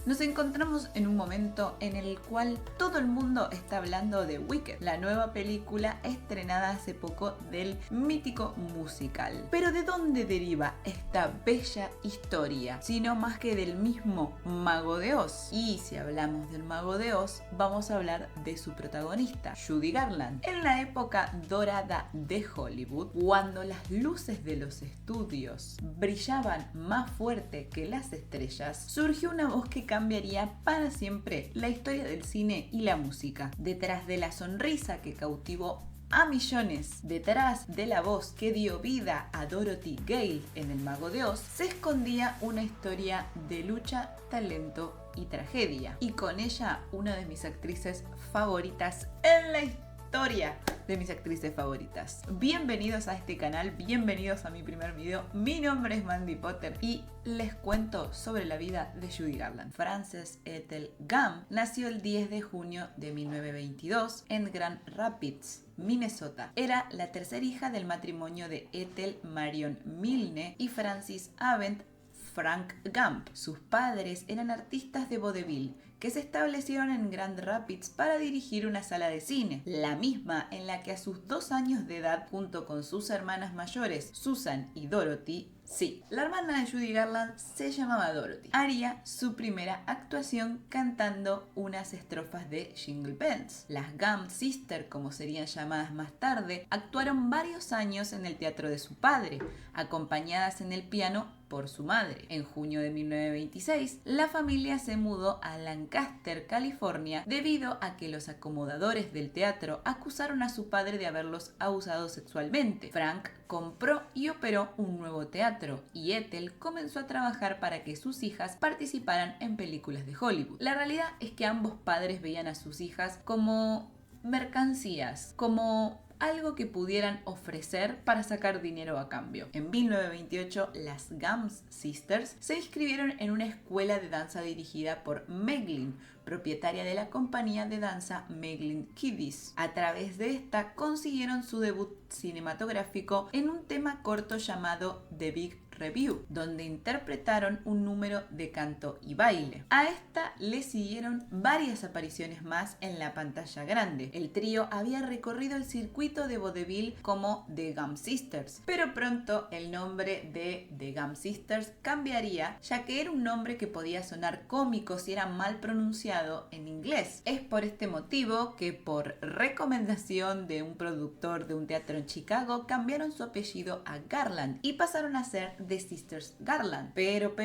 Nos encontramos en un momento en el cual todo el mundo está hablando de Wicked, la nueva película estrenada hace poco del mítico musical. Pero ¿de dónde deriva esta bella historia? Sino más que del mismo Mago de Oz. Y si hablamos del Mago de Oz, vamos a hablar de su protagonista, Judy Garland. En la época dorada de Hollywood, cuando las luces de los estudios brillaban más fuerte que las estrellas, surgió una voz que cambiaría para siempre la historia del cine y la música. Detrás de la sonrisa que cautivó a millones, detrás de la voz que dio vida a Dorothy Gale en El Mago de Oz, se escondía una historia de lucha, talento y tragedia. Y con ella, una de mis actrices favoritas en la historia de mis actrices favoritas. Bienvenidos a este canal, bienvenidos a mi primer video. Mi nombre es Mandy Potter y les cuento sobre la vida de Judy Garland. Frances Ethel Gumb nació el 10 de junio de 1922 en Grand Rapids, Minnesota. Era la tercera hija del matrimonio de Ethel Marion Milne y Francis Avent Frank Gumb. Sus padres eran artistas de vodevil que se establecieron en Grand Rapids para dirigir una sala de cine, la misma en la que a sus 2 años de edad, junto con sus hermanas mayores, Susan y Dorothy, sí, la hermana de Judy Garland se llamaba Dorothy, haría su primera actuación cantando unas estrofas de Jingle Bells. Las Gumb Sisters, como serían llamadas más tarde, actuaron varios años en el teatro de su padre, acompañadas en el piano por su madre. En junio de 1926, la familia se mudó a Lancaster, California, debido a que los acomodadores del teatro acusaron a su padre de haberlos abusado sexualmente. Frank compró y operó un nuevo teatro y Ethel comenzó a trabajar para que sus hijas participaran en películas de Hollywood. La realidad es que ambos padres veían a sus hijas como mercancías, como algo que pudieran ofrecer para sacar dinero a cambio. En 1928, las Gumb Sisters se inscribieron en una escuela de danza dirigida por Meglin, propietaria de la compañía de danza Meglin Kiddies. A través de esta consiguieron su debut cinematográfico en un tema corto llamado The Big Review, donde interpretaron un número de canto y baile. A esta le siguieron varias apariciones más en la pantalla grande. El trío había recorrido el circuito de vodevil como The Gumb Sisters, pero pronto el nombre de The Gumb Sisters cambiaría, ya que era un nombre que podía sonar cómico si era mal pronunciado en inglés. Es por este motivo que, por recomendación de un productor de un teatro en Chicago, cambiaron su apellido a Garland y pasaron a ser The Sisters Garland. Pero,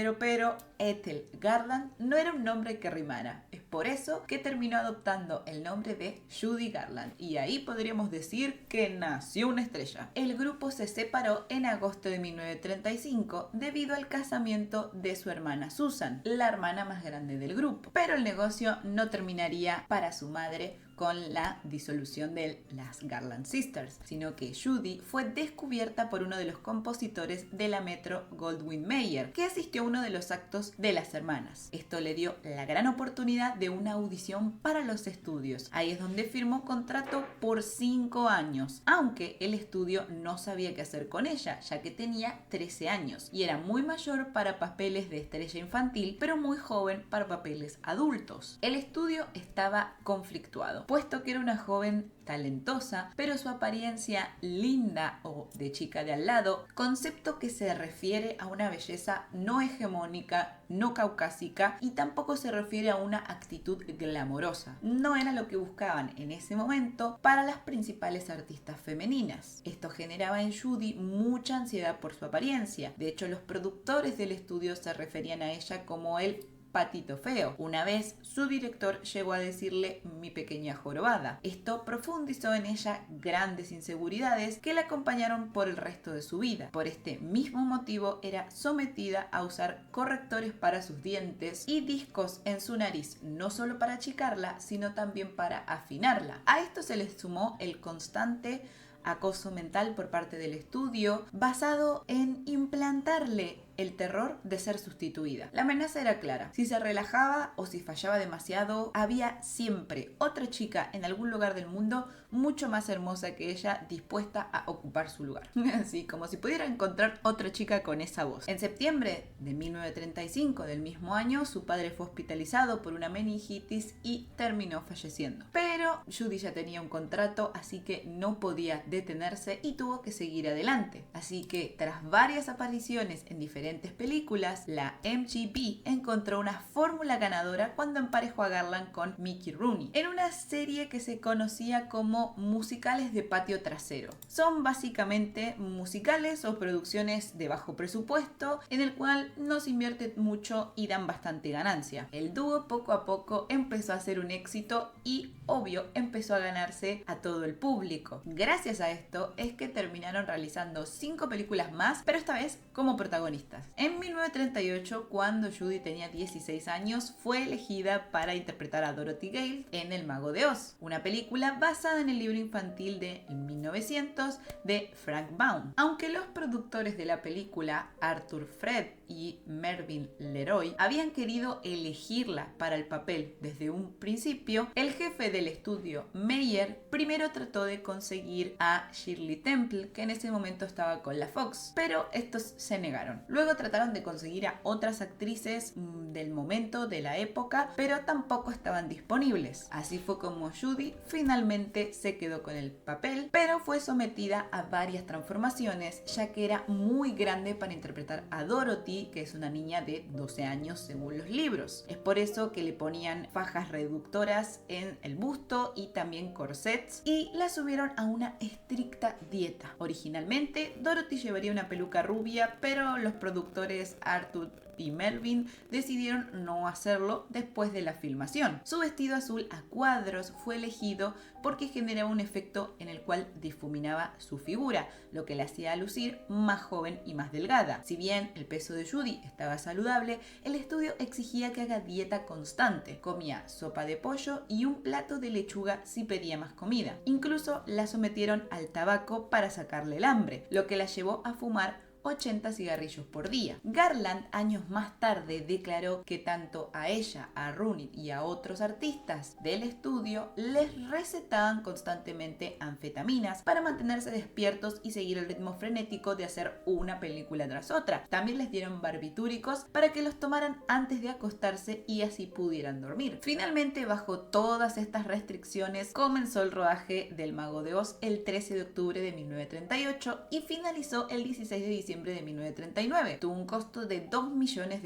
Ethel Garland no era un nombre que rimara. Es por eso que terminó adoptando el nombre de Judy Garland. Y ahí podríamos decir que nació una estrella. El grupo se separó en agosto de 1935 debido al casamiento de su hermana Susan, la hermana más grande del grupo. Pero el negocio no terminaría para su madre con la disolución de las Garland Sisters, sino que Judy fue descubierta por uno de los compositores de la Metro Goldwyn Mayer, que asistió a uno de los actos de las hermanas. Esto le dio la gran oportunidad de una audición para los estudios. Ahí es donde firmó contrato por 5 años, aunque el estudio no sabía qué hacer con ella, ya que tenía 13 años y era muy mayor para papeles de estrella infantil, pero muy joven para papeles adultos. El estudio estaba conflictuado, puesto que era una joven talentosa, pero su apariencia linda o de chica de al lado, concepto que se refiere a una belleza no hegemónica, no caucásica y tampoco se refiere a una actitud glamorosa. No era lo que buscaban en ese momento para las principales artistas femeninas. Esto generaba en Judy mucha ansiedad por su apariencia. De hecho, los productores del estudio se referían a ella como el patito feo. Una vez su director llegó a decirle mi pequeña jorobada. Esto profundizó en ella grandes inseguridades que la acompañaron por el resto de su vida. Por este mismo motivo era sometida a usar correctores para sus dientes y discos en su nariz, no solo para achicarla, sino también para afinarla. A esto se le sumó el constante acoso mental por parte del estudio, basado en implantarle el terror de ser sustituida. La amenaza era clara: si se relajaba o si fallaba demasiado, había siempre otra chica en algún lugar del mundo mucho más hermosa que ella dispuesta a ocupar su lugar. Así como si pudiera encontrar otra chica con esa voz. En septiembre de 1935 del mismo año, su padre fue hospitalizado por una meningitis y terminó falleciendo. Pero Judy ya tenía un contrato, así que no podía detenerse y tuvo que seguir adelante. Así que tras varias apariciones en diferentes películas, la MGM encontró una fórmula ganadora cuando emparejó a Garland con Mickey Rooney en una serie que se conocía como musicales de patio trasero. Son básicamente musicales o producciones de bajo presupuesto en el cual no se invierte mucho y dan bastante ganancia. El dúo poco a poco empezó a ser un éxito y, obvio, empezó a ganarse a todo el público. Gracias a esto es que terminaron realizando 5 películas más, pero esta vez como protagonistas. En 1938, cuando Judy tenía 16 años, fue elegida para interpretar a Dorothy Gale en El Mago de Oz, una película basada en el libro infantil de 1900 de Frank Baum. Aunque los productores de la película, Arthur Fred y Mervyn LeRoy, habían querido elegirla para el papel desde un principio, el jefe del estudio, Meyer, primero trató de conseguir a Shirley Temple, que en ese momento estaba con la Fox, pero estos se negaron. Luego trataron de conseguir a otras actrices del momento, de la época, pero tampoco estaban disponibles. Así fue como Judy finalmente se quedó con el papel, pero fue sometida a varias transformaciones, ya que era muy grande para interpretar a Dorothy, que es una niña de 12 años según los libros. Es por eso que le ponían fajas reductoras en el busto y también corsets, y la subieron a una estricta dieta. Originalmente, Dorothy llevaría una peluca rubia, pero los productores Arthur y Mervyn decidieron no hacerlo después de la filmación. Su vestido azul a cuadros fue elegido porque generaba un efecto en el cual difuminaba su figura, lo que la hacía lucir más joven y más delgada. Si bien el peso de Judy estaba saludable, el estudio exigía que haga dieta constante. Comía sopa de pollo y un plato de lechuga si pedía más comida. Incluso la sometieron al tabaco para sacarle el hambre, lo que la llevó a fumar 80 cigarrillos por día. Garland años más tarde declaró que tanto a ella, a Rooney y a otros artistas del estudio les recetaban constantemente anfetaminas para mantenerse despiertos y seguir el ritmo frenético de hacer una película tras otra. También les dieron barbitúricos para que los tomaran antes de acostarse y así pudieran dormir. Finalmente, bajo todas estas restricciones, comenzó el rodaje del Mago de Oz el 13 de octubre de 1938 y finalizó el 16 de diciembre de 1939. Tuvo un costo de $2 millones,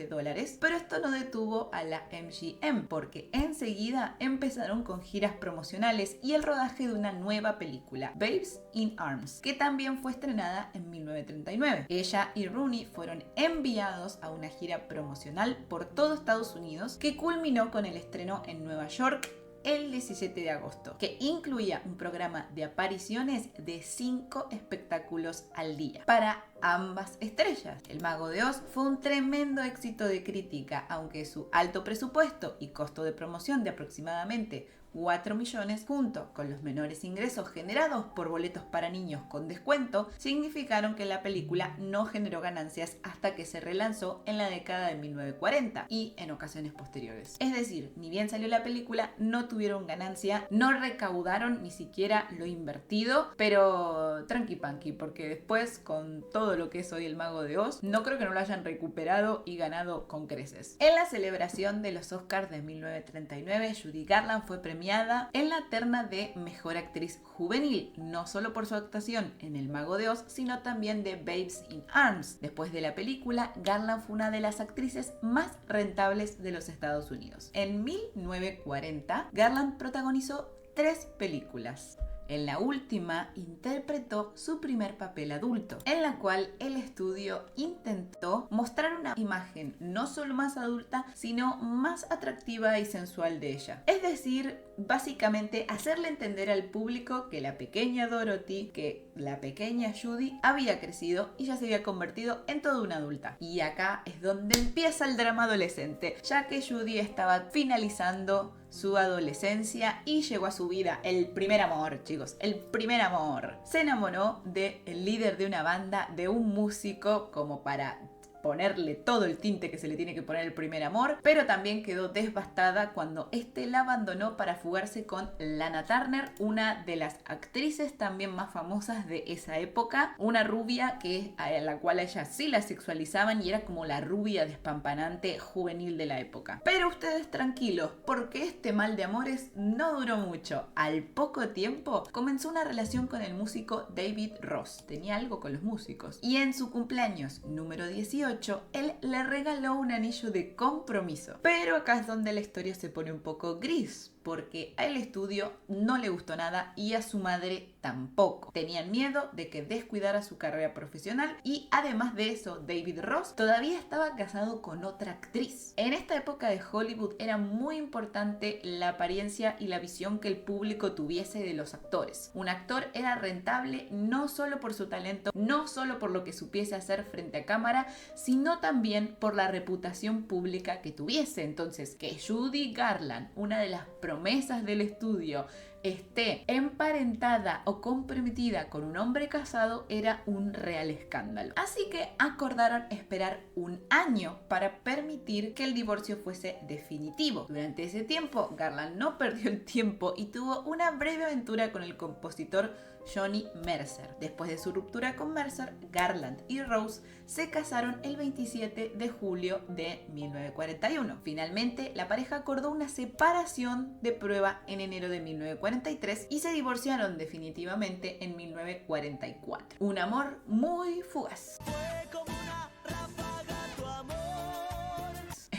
pero esto no detuvo a la MGM, porque enseguida empezaron con giras promocionales y el rodaje de una nueva película, Babes in Arms, que también fue estrenada en 1939. Ella y Rooney fueron enviados a una gira promocional por todo Estados Unidos, que culminó con el estreno en Nueva York el 17 de agosto, que incluía un programa de apariciones de 5 espectáculos al día para ambas estrellas. El Mago de Oz fue un tremendo éxito de crítica, aunque su alto presupuesto y costo de promoción de aproximadamente 4 millones, junto con los menores ingresos generados por boletos para niños con descuento, significaron que la película no generó ganancias hasta que se relanzó en la década de 1940 y en ocasiones posteriores. Es decir, ni bien salió la película, no tuvieron ganancia, no recaudaron ni siquiera lo invertido, pero tranqui panqui, porque después, con todo lo que es hoy el Mago de Oz, no creo que no lo hayan recuperado y ganado con creces. En la celebración de los Oscars de 1939, Judy Garland fue premiada en la terna de Mejor Actriz Juvenil, no solo por su actuación en El Mago de Oz, sino también de Babes in Arms. Después de la película, Garland fue una de las actrices más rentables de los Estados Unidos. En 1940, Garland protagonizó 3 películas. En la última interpretó su primer papel adulto, en la cual el estudio intentó mostrar una imagen no solo más adulta, sino más atractiva y sensual de ella. Es decir, básicamente hacerle entender al público que la pequeña Dorothy, que la pequeña Judy había crecido y ya se había convertido en toda una adulta. Y acá es donde empieza el drama adolescente, ya que Judy estaba finalizando su adolescencia y llegó a su vida el primer amor, chicos, el primer amor. Se enamoró del líder de una banda, de un músico, como para ponerle todo el tinte que se le tiene que poner el primer amor, pero también quedó devastada cuando este la abandonó para fugarse con Lana Turner, una de las actrices también más famosas de esa época, una rubia a la cual a ella sí la sexualizaban y era como la rubia despampanante juvenil de la época. Pero ustedes tranquilos, porque este mal de amores no duró mucho. Al poco tiempo comenzó una relación con el músico David Ross. Tenía algo con los músicos. Y en su cumpleaños número 18, él le regaló un anillo de compromiso. Pero acá es donde la historia se pone un poco gris, porque al estudio no le gustó nada y a su madre tampoco. Tenían miedo de que descuidara su carrera profesional y además de eso, David Ross todavía estaba casado con otra actriz. En esta época de Hollywood era muy importante la apariencia y la visión que el público tuviese de los actores. Un actor era rentable no solo por su talento, no solo por lo que supiese hacer frente a cámara, sino también por la reputación pública que tuviese. Entonces, que Judy Garland, una de las promesas del estudio, esté emparentada o comprometida con un hombre casado era un real escándalo. Así que acordaron esperar un año para permitir que el divorcio fuese definitivo. Durante ese tiempo, Garland no perdió el tiempo y tuvo una breve aventura con el compositor Johnny Mercer. Después de su ruptura con Mercer, Garland y Rose se casaron el 27 de julio de 1941. Finalmente, la pareja acordó una separación de prueba en enero de 1943 y se divorciaron definitivamente en 1944. Un amor muy fugaz.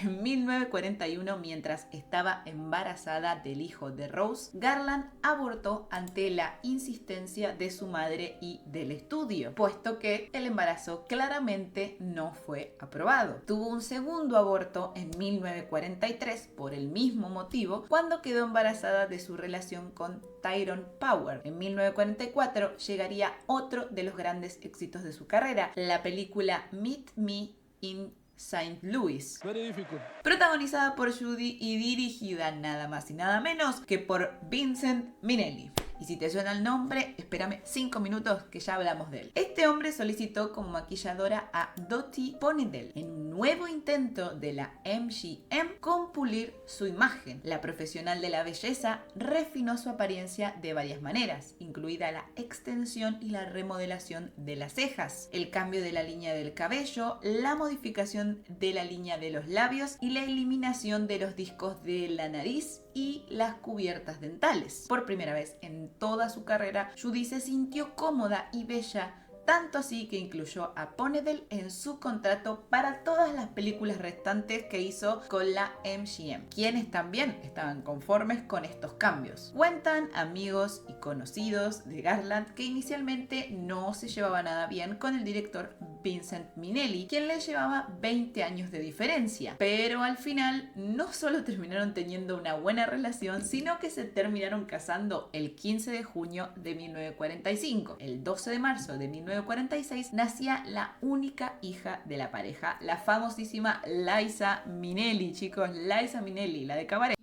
En 1941, mientras estaba embarazada del hijo de Rose, Garland abortó ante la insistencia de su madre y del estudio, puesto que el embarazo claramente no fue aprobado. Tuvo un segundo aborto en 1943 por el mismo motivo, cuando quedó embarazada de su relación con Tyrone Power. En 1944 llegaría otro de los grandes éxitos de su carrera, la película Meet Me in St. Louis, protagonizada por Judy y dirigida nada más y nada menos que por Vincent Minnelli. Y si te suena el nombre, espérame 5 minutos que ya hablamos de él. Este hombre solicitó como maquilladora a Dottie Ponedel en un nuevo intento de la MGM con pulir su imagen. La profesional de la belleza refinó su apariencia de varias maneras, incluida la extensión y la remodelación de las cejas, el cambio de la línea del cabello, la modificación de la línea de los labios y la eliminación de los discos de la nariz y las cubiertas dentales. Por primera vez en toda su carrera, Judy se sintió cómoda y bella, tanto así que incluyó a Ponedel en su contrato para todas las películas restantes que hizo con la MGM, quienes también estaban conformes con estos cambios. Cuentan amigos y conocidos de Garland que inicialmente no se llevaba nada bien con el director Vincent Minnelli, quien le llevaba 20 años de diferencia, pero al final no solo terminaron teniendo una buena relación, sino que se terminaron casando el 15 de junio de 1945. El 12 de marzo de 1946 nacía la única hija de la pareja, la famosísima Liza Minnelli, chicos, Liza Minnelli, la de Cabaret.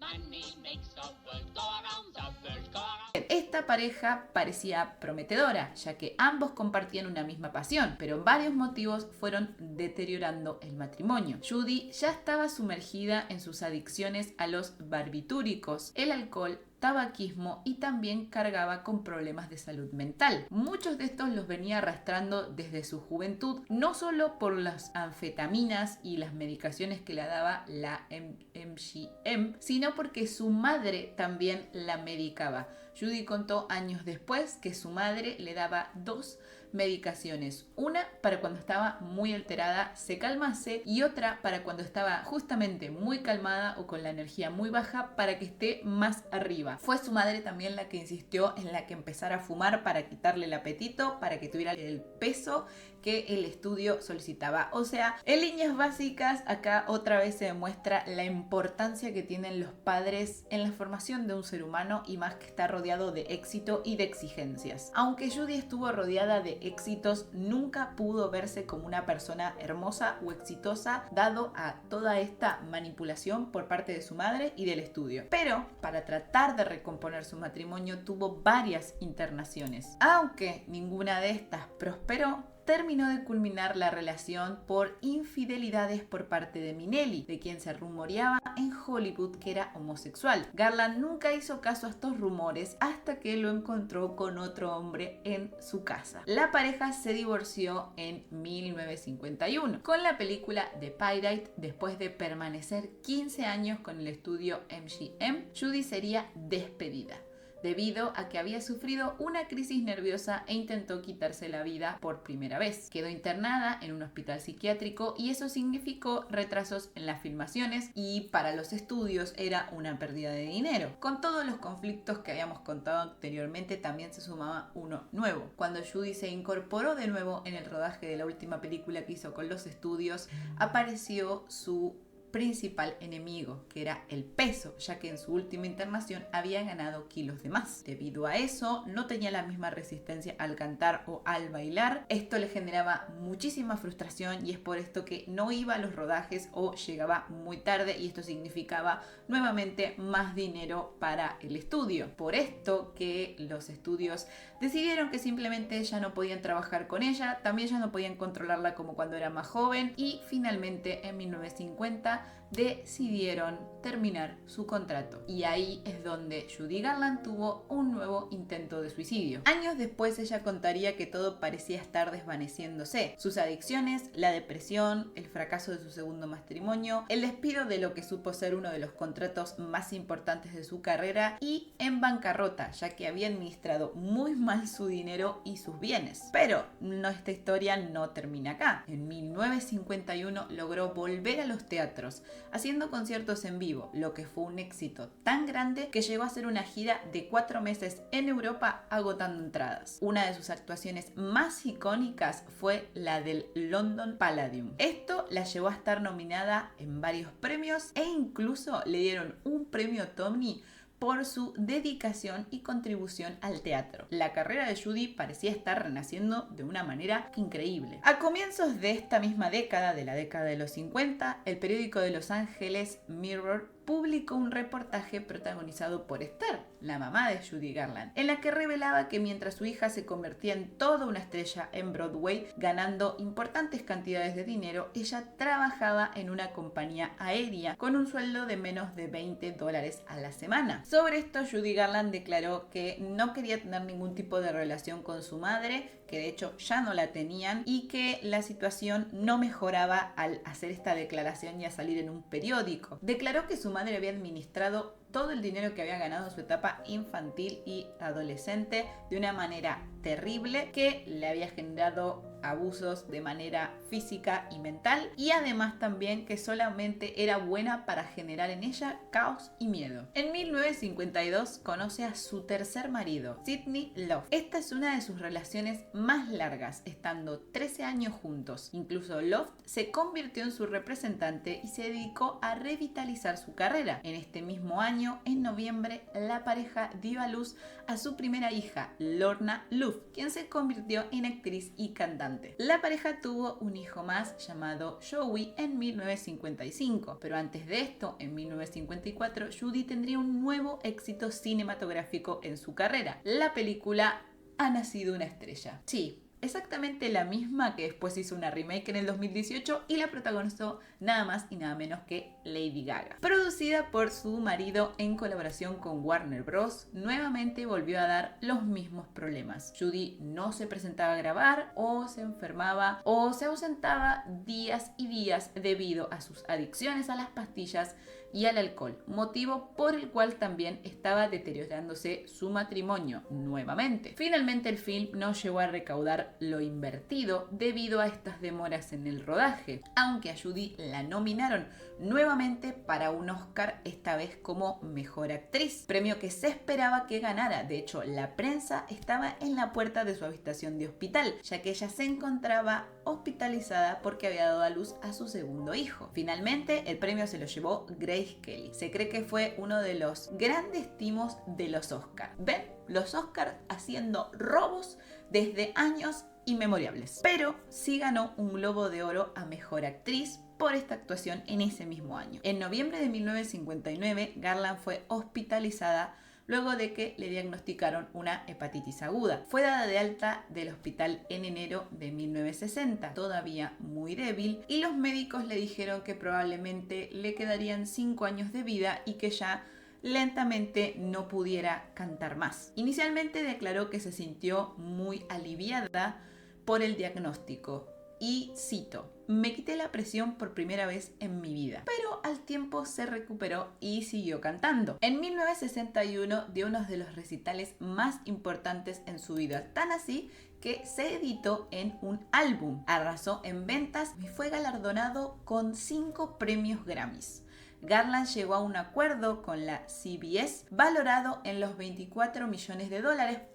Esta pareja parecía prometedora, ya que ambos compartían una misma pasión, pero varios motivos fueron deteriorando el matrimonio. Judy ya estaba sumergida en sus adicciones a los barbitúricos, el alcohol, tabaquismo y también cargaba con problemas de salud mental. Muchos de estos los venía arrastrando desde su juventud, no solo por las anfetaminas y las medicaciones que le daba la MGM, sino porque su madre también la medicaba. Judy contó años después que su madre le daba 2 medicaciones, una para cuando estaba muy alterada se calmase y otra para cuando estaba justamente muy calmada o con la energía muy baja para que esté más arriba. Fue su madre también la que insistió en la que empezara a fumar para quitarle el apetito, para que tuviera el peso que el estudio solicitaba. O sea, en líneas básicas, acá otra vez se demuestra la importancia que tienen los padres en la formación de un ser humano y más que está rodeado de éxito y de exigencias. Aunque Judy estuvo rodeada de éxitos, nunca pudo verse como una persona hermosa o exitosa dado a toda esta manipulación por parte de su madre y del estudio. Pero para tratar de recomponer su matrimonio tuvo varias internaciones. Aunque ninguna de estas prosperó, terminó de culminar la relación por infidelidades por parte de Minnelli, de quien se rumoreaba en Hollywood que era homosexual. Garland nunca hizo caso a estos rumores hasta que lo encontró con otro hombre en su casa. La pareja se divorció en 1951. Con la película The Pirate, después de permanecer 15 años con el estudio MGM, Judy sería despedida debido a que había sufrido una crisis nerviosa e intentó quitarse la vida por primera vez. Quedó internada en un hospital psiquiátrico y eso significó retrasos en las filmaciones y para los estudios era una pérdida de dinero. Con todos los conflictos que habíamos contado anteriormente también se sumaba uno nuevo. Cuando Judy se incorporó de nuevo en el rodaje de la última película que hizo con los estudios, apareció su principal enemigo, que era el peso, ya que en su última internación había ganado kilos de más. Debido a eso, no tenía la misma resistencia al cantar o al bailar. Esto le generaba muchísima frustración y es por esto que no iba a los rodajes o llegaba muy tarde, y esto significaba nuevamente más dinero para el estudio. Por esto que los estudios decidieron que simplemente ya no podían trabajar con ella, también ya no podían controlarla como cuando era más joven, y finalmente en 1950 decidieron terminar su contrato. Y ahí es donde Judy Garland tuvo un nuevo intento de suicidio. Años después ella contaría que todo parecía estar desvaneciéndose. Sus adicciones, la depresión, el fracaso de su segundo matrimonio, el despido de lo que supo ser uno de los contratos más importantes de su carrera y en bancarrota, ya que había administrado muy mal su dinero y sus bienes. Pero esta historia no termina acá. En 1951 logró volver a los teatros, haciendo conciertos en vivo, lo que fue un éxito tan grande que llegó a hacer una gira de 4 meses en Europa agotando entradas. Una de sus actuaciones más icónicas fue la del London Palladium. Esto la llevó a estar nominada en varios premios e incluso le dieron un premio Tony por su dedicación y contribución al teatro. La carrera de Judy parecía estar renaciendo de una manera increíble. A comienzos de esta misma década, de la década de los 50, el periódico de Los Ángeles Mirror publicó un reportaje protagonizado por Esther, la mamá de Judy Garland, en la que revelaba que mientras su hija se convertía en toda una estrella en Broadway, ganando importantes cantidades de dinero, ella trabajaba en una compañía aérea con un sueldo de menos de $20 a la semana. Sobre esto, Judy Garland declaró que no quería tener ningún tipo de relación con su madre, que de hecho ya no la tenían, y que la situación no mejoraba al hacer esta declaración y a salir en un periódico. Declaró que su madre había administrado todo el dinero que había ganado en su etapa infantil y adolescente de una manera terrible, que le había generado abusos de manera física y mental, y además también que solamente era buena para generar en ella caos y miedo. En 1952 conoce a su tercer marido, Sidney Loft. Esta es una de sus relaciones más largas, estando 13 años juntos. Incluso Loft se convirtió en su representante y se dedicó a revitalizar su carrera. En este mismo año, en noviembre, la pareja dio a luz a su primera hija, Lorna Luft, quien se convirtió en actriz y cantante. La pareja tuvo un hijo más llamado Joey en 1955, pero antes de esto, en 1954, Judy tendría un nuevo éxito cinematográfico en su carrera. La película Ha nacido una estrella. Sí, exactamente la misma que después hizo una remake en el 2018 y la protagonizó nada más y nada menos que Lady Gaga. Producida por su marido en colaboración con Warner Bros., nuevamente volvió a dar los mismos problemas. Judy no se presentaba a grabar, o se enfermaba o se ausentaba días y días debido a sus adicciones a las pastillas y al alcohol, motivo por el cual también estaba deteriorándose su matrimonio nuevamente. Finalmente el film no llegó a recaudar lo invertido debido a estas demoras en el rodaje, aunque a Judy la nominaron nuevamente para un Oscar, esta vez como Mejor Actriz, premio que se esperaba que ganara. De hecho, la prensa estaba en la puerta de su habitación de hospital, ya que ella se encontraba hospitalizada porque había dado a luz a su segundo hijo. Finalmente, el premio se lo llevó Grace Kelly. Se cree que fue uno de los grandes timos de los Oscars. ¿Ven? Los Oscars haciendo robos desde años inmemorables. Pero sí ganó un Globo de Oro a Mejor Actriz por esta actuación en ese mismo año. En noviembre de 1959, Garland fue hospitalizada luego de que le diagnosticaron una hepatitis aguda. Fue dada de alta del hospital en enero de 1960, todavía muy débil, y los médicos le dijeron que probablemente le quedarían 5 años de vida y que ya lentamente no pudiera cantar más. Inicialmente declaró que se sintió muy aliviada por el diagnóstico y cito: "Me quité la presión por primera vez en mi vida", pero al tiempo se recuperó y siguió cantando. En 1961 dio uno de los recitales más importantes en su vida, tan así que se editó en un álbum, arrasó en ventas y fue galardonado con 5 premios Grammys. Garland llegó a un acuerdo con la CBS valorado en los $24 millones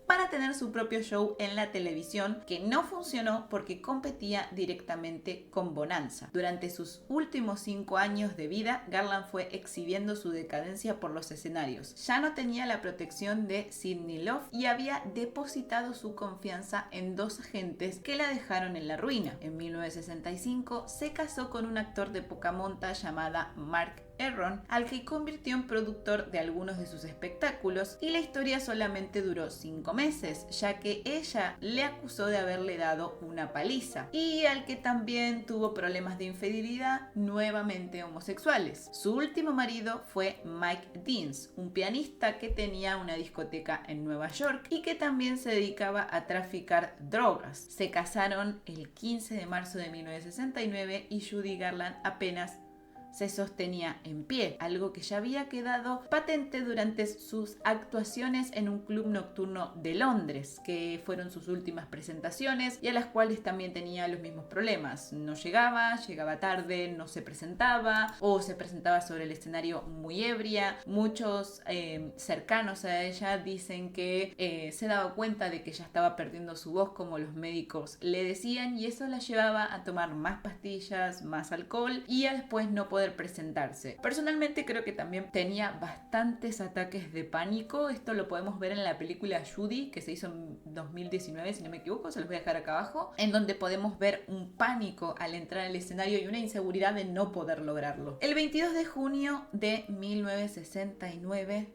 para tener su propio show en la televisión, que no funcionó porque competía directamente con Bonanza. Durante sus últimos 5 años de vida, Garland fue exhibiendo su decadencia por los escenarios. Ya no tenía la protección de Sidney Love y había depositado su confianza en 2 agentes que la dejaron en la ruina. En 1965 se casó con un actor de poca monta llamado Mark Herron, al que convirtió en productor de algunos de sus espectáculos, y la historia solamente duró 5 meses, ya que ella le acusó de haberle dado una paliza, y al que también tuvo problemas de infidelidad, nuevamente homosexuales. Su último marido fue Mike Deans, un pianista que tenía una discoteca en Nueva York y que también se dedicaba a traficar drogas. Se casaron el 15 de marzo de 1969 y Judy Garland apenas se sostenía en pie, algo que ya había quedado patente durante sus actuaciones en un club nocturno de Londres, que fueron sus últimas presentaciones y a las cuales también tenía los mismos problemas. No llegaba tarde, no se presentaba o se presentaba sobre el escenario muy ebria. Muchos cercanos a ella dicen que se daba cuenta de que ya estaba perdiendo su voz, como los médicos le decían, y eso la llevaba a tomar más pastillas, más alcohol y a después no poder presentarse. Personalmente creo que también tenía bastantes ataques de pánico. Esto lo podemos ver en la película Judy, que se hizo en 2019, si no me equivoco, se los voy a dejar acá abajo, en donde podemos ver un pánico al entrar al escenario y una inseguridad de no poder lograrlo. El 22 de junio de 1969,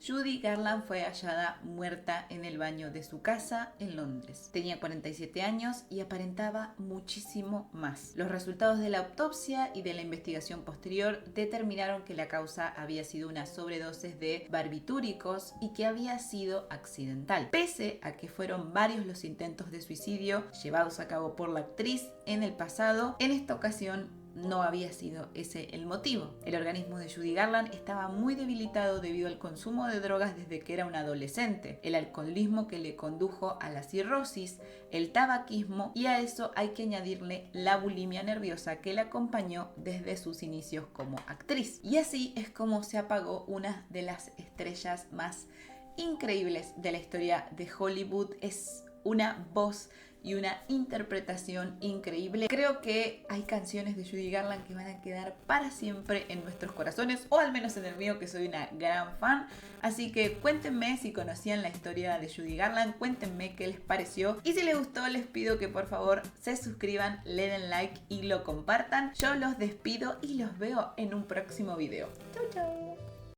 Judy Garland fue hallada muerta en el baño de su casa en Londres. Tenía 47 años y aparentaba muchísimo más. Los resultados de la autopsia y de la investigación posterior determinaron que la causa había sido una sobredosis de barbitúricos y que había sido accidental. Pese a que fueron varios los intentos de suicidio llevados a cabo por la actriz en el pasado, en esta ocasión no había sido ese el motivo. El organismo de Judy Garland estaba muy debilitado debido al consumo de drogas desde que era una adolescente, el alcoholismo que le condujo a la cirrosis, el tabaquismo, y a eso hay que añadirle la bulimia nerviosa que la acompañó desde sus inicios como actriz. Y así es como se apagó una de las estrellas más increíbles de la historia de Hollywood. Es una voz y una interpretación increíble. Creo que hay canciones de Judy Garland que van a quedar para siempre en nuestros corazones, o al menos en el mío, que soy una gran fan. Así que cuéntenme si conocían la historia de Judy Garland, cuéntenme qué les pareció, y si les gustó les pido que por favor se suscriban, le den like y lo compartan. Yo los despido y los veo en un próximo video. Chau chau.